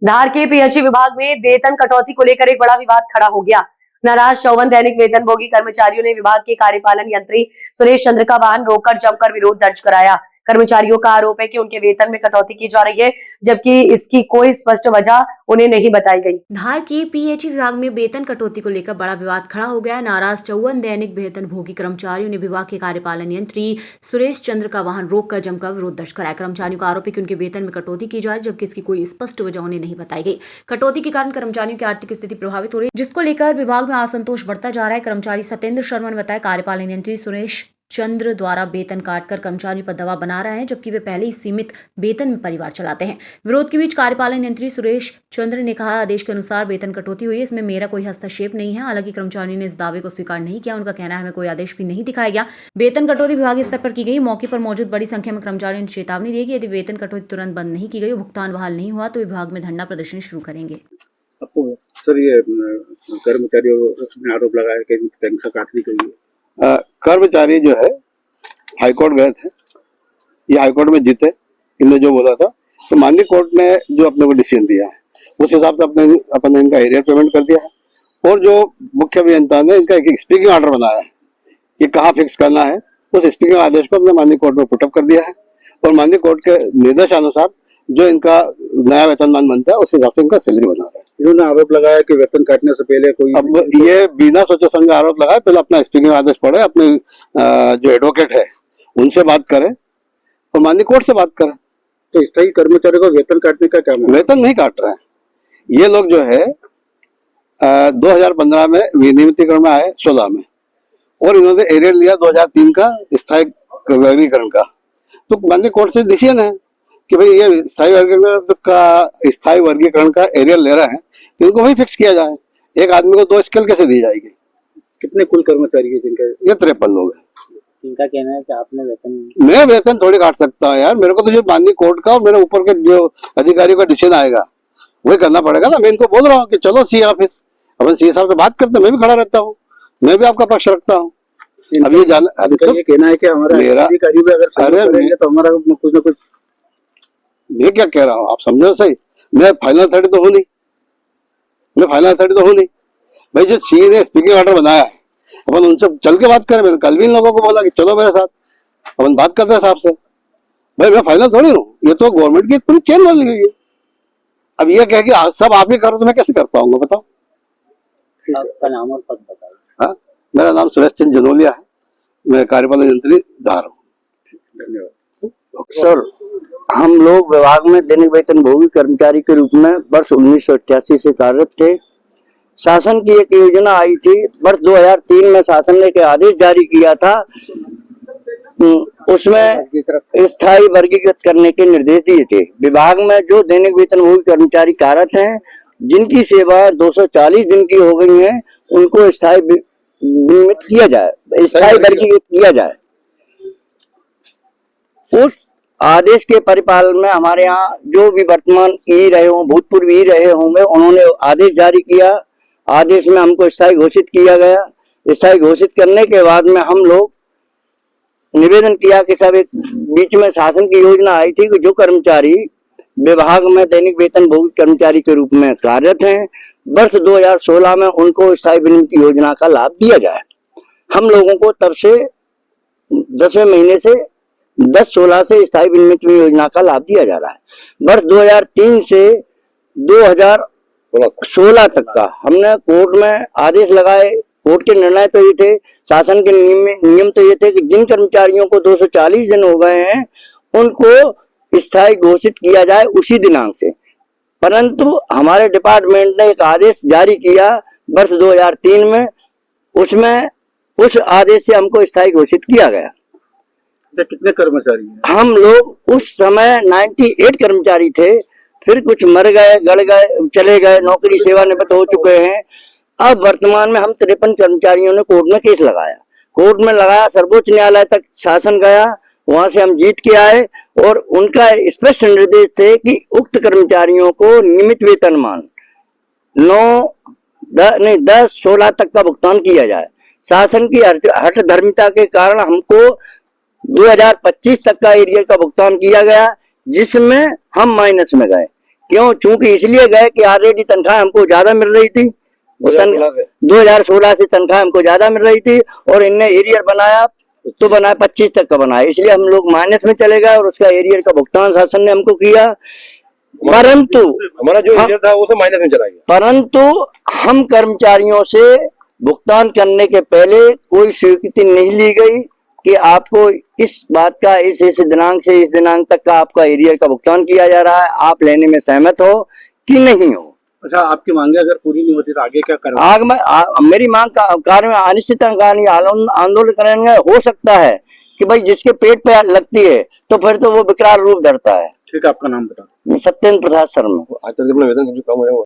धार के पीएचई विभाग में वेतन कटौती को लेकर एक बड़ा विवाद खड़ा हो गया। नाराज 54 दैनिक वेतनभोगी कर्मचारियों ने विभाग के कार्यपालन यंत्री सुरेश चंद्र का वाहन रोककर जमकर विरोध दर्ज कराया। कर्मचारियों का आरोप है कि उनके वेतन में कटौती की जा रही है, जबकि इसकी कोई स्पष्ट वजह उन्हें नहीं बताई गई। धार के पीएचई विभाग में वेतन कटौती को लेकर बड़ा विवाद खड़ा हो गया। नाराज 54 दैनिक वेतनभोगी कर्मचारियों ने विभाग के कार्यपालन यंत्री सुरेश चंद्र का वाहन रोककर जमकर विरोध दर्ज कराया। कर्मचारियों का आरोप है कि उनके वेतन में कटौती की जा रही है, जबकि इसकी कोई स्पष्ट वजह उन्हें नहीं बताई गई। कटौती के कारण कर्मचारियों की आर्थिक स्थिति प्रभावित हो रही है, जिसको लेकर विभाग में असंतोष बढ़ता जा रहा है। कर्मचारी सत्येंद्र शर्मा ने बताया, कार्यपालन यंत्री सुरेश चंद्र द्वारा वेतन काटकर कर्मचारियों पर दबाव बना रहे हैं, जबकि वे पहले ही सीमित वेतन में परिवार चलाते हैं। विरोध के बीच कार्यपालन यंत्री सुरेश चंद्र ने कहा, आदेश के अनुसार वेतन कटौती हुई है, इसमें मेरा कोई हस्तक्षेप नहीं है। हालांकि कर्मचारियों ने इस दावे को स्वीकार नहीं किया। उनका कहना है, हमें कोई आदेश भी नहीं दिखाया गया। वेतन कटौती विभागीय स्तर पर की गई। मौके पर मौजूद बड़ी संख्या में कर्मचारियों ने चेतावनी दी कि यदि वेतन कटौती तुरंत बंद नहीं की गई, भुगतान बहाल नहीं हुआ तो विभाग में धरना प्रदर्शन शुरू करेंगे। सर, ये कर्मचारियों ने आरोप लगाया कि तनख्वाह काटनी चाहिए। कर्मचारी जो है हाईकोर्ट गए थे, ये हाईकोर्ट में जीते, इन्होंने जो बोला था, तो माननीय कोर्ट ने जो अपने को डिसीजन दिया है उस हिसाब से अपने इनका एरियर पेमेंट कर दिया है। और जो मुख्य अभियंता ने इनका एक स्पीकिंग ऑर्डर बनाया है कि कहाँ फिक्स करना है, उस स्पीकिंग आदेश को अपने माननीय कोर्ट में पुटअप कर दिया है। और माननीय कोर्ट के निर्देशानुसार जो इनका नया वेतनमान बनता है उस हिसाब से इनका सैलरी बना रहा है। इन्होंने आरोप लगाया कि वेतन काटने से पहले कोई, अब ये बिना सोचे समझे आरोप लगाए, पहले अपना स्पीकिंग आदेश पढ़े, अपने जो एडवोकेट है उनसे बात करें और माननीय कोर्ट से बात करें। तो स्थायी कर्मचारियों को वेतन काटने का क्या? वेतन नहीं काट रहे हैं ये लोग। जो है 2015 में विनियमितीकरण में आए, 16 में, और इन्होंने एरियर लिया 2003 का स्थायी वर्गीकरण का। तो माननीय कोर्ट से डिसीजन है कि भाई ये स्थायी वर्गीकरण का एरियर ले रहे हैं, तो इनको वही फिक्स किया जाए। एक आदमी को 2 स्केल कैसे दी जाएगी? कितने कुल कर्मचारी है जिनका? ये 53 लोग हैं। इनका कहना है कि आपने मैं वेतन थोड़ी काट सकता हूँ यार, मेरे को तो जो माननीय कोर्ट का और मेरे ऊपर के जो अधिकारियों का डिसीजन आएगा वही करना पड़ेगा ना। मैं इनको बोल रहा हूँ कि चलो सी ऑफिस, अपन सी साहब से बात करते, मैं भी खड़ा रहता हूँ, मैं भी आपका पक्ष रखता हूँ। अब ये जाना ये कहना है कि हमारा अधिकारी भी अगर तो हमारा कुछ ना कुछ। मैं क्या कह रहा हूँ आप समझो सही, मैं फाइनल अथॉरिटी तो हूँ नहीं, भाई जो सी ने स्पीकिंग ऑर्डर बनाया है अपन उनसे चल के बात करें। मैंने कल भी इन लोगों को बोला कि चलो मेरे साथ, अपन बात करते हैं साहब से। भाई मैं फाइनल थोड़ी हूँ, ये तो गवर्नमेंट की पूरी चेन बन गई है। अब ये कह के सब आप ही करो तो मैं कैसे कर पाऊंगा बताओ? आपका नाम और पद बताइए। हाँ, मेरा नाम सुरेश चंद्र जनोलिया है, मैं कार्यपालन यंत्री धार हूँ। धन्यवाद सर। हम लोग विभाग में दैनिक वेतनभोगी कर्मचारी के रूप में वर्ष 1988 से कार्यरत थे। शासन की एक योजना आई थी, वर्ष 2003 में शासन ने एक आदेश जारी किया था, उसमें स्थायी वर्गीकृत करने के निर्देश दिए थे। विभाग में जो दैनिक वेतनभोगी कर्मचारी कार्यरत हैं, जिनकी सेवा 240 दिन की हो गई है, उनको स्थायी विनियमित किया जाए, स्थायी वर्गीकृत किया जाए। उस आदेश के परिपालन में हमारे यहाँ जो भी वर्तमान ई रहे हों, भूतपूर्व ई रहे होंगे, उन्होंने आदेश जारी किया। आदेश में हमको स्थायी घोषित किया गया। स्थायी घोषित करने के बाद में हम लोग निवेदन किया कि सब एक बीच में शासन की योजना आई थी कि जो कर्मचारी विभाग में दैनिक वेतनभोगी कर्मचारी के रूप में कार्यरत हैं, वर्ष 2016 में उनको स्थायी विनियमित योजना का लाभ दिया जाए। हम लोगों को तब से 10वें महीने से 10/16 से स्थायी विनियमित योजना का लाभ दिया जा रहा है। वर्ष 2003 से 2016 तक का हमने कोर्ट में आदेश लगाए। कोर्ट के निर्णय तो ये थे, शासन के नियम तो ये थे कि जिन कर्मचारियों को 240 दिन हो गए हैं उनको स्थायी घोषित किया जाए उसी दिनांक से। परंतु हमारे डिपार्टमेंट ने एक आदेश जारी किया वर्ष 2003 में, उसमें उस आदेश से हमको स्थायी घोषित किया गया। कितने कर्मचारी हैं? हम लोग उस समय 98 कर्मचारी थे, फिर कुछ मर गए, गड़ गए, चले गए, नौकरी सेवानिवृत्त हो चुके हैं। अब वर्तमान में हम 53 कर्मचारियों ने कोर्ट में केस लगाया। कोर्ट में लगाया, सर्वोच्च न्यायालय तक शासन गया, वहां से हम जीत के आए और उनका स्पष्ट निर्देश थे कि उक्त कर्मचारियों को नियमित वेतनमान 10/16 तक का भुगतान किया जाए। शासन की हठधर्मिता के कारण हमको 2025 तक का एरियर का भुगतान किया गया, जिसमें हम माइनस में गए। क्यों? चूंकि इसलिए गए कि ऑलरेडी तनख्वाह हमको ज्यादा मिल रही थी, 2016 से तनख्वाह हमको ज्यादा मिल रही थी, और इनने एरियर बनाया तो बनाया 25 तक का बनाया, इसलिए हम लोग माइनस में चले गए और उसका एरियर का भुगतान शासन ने हमको किया। परंतु हमारा जो एरियर था वो सब माइनस में चला गया। परंतु हम कर्मचारियों से भुगतान करने के पहले कोई स्वीकृति नहीं ली गई कि आपको इस बात का इस दिनांक से इस दिनांक तक का आपका एरियर का भुगतान किया जा रहा है, आप लेने में सहमत हो कि नहीं हो। अच्छा, आपकी मांगे अगर पूरी नहीं होती तो आगे क्या करेंगे? मेरी मांग का कार्य में अनिश्चितकालीन आंदोलन करेंगे। हो सकता है कि भाई जिसके पेट पे लगती है तो फिर तो वो विकराल रूप धरता है। ठीक है, आपका नाम बता। मैं सत्येंद्र प्रसाद शर्मा। आज तक अपना वेतन जो कम है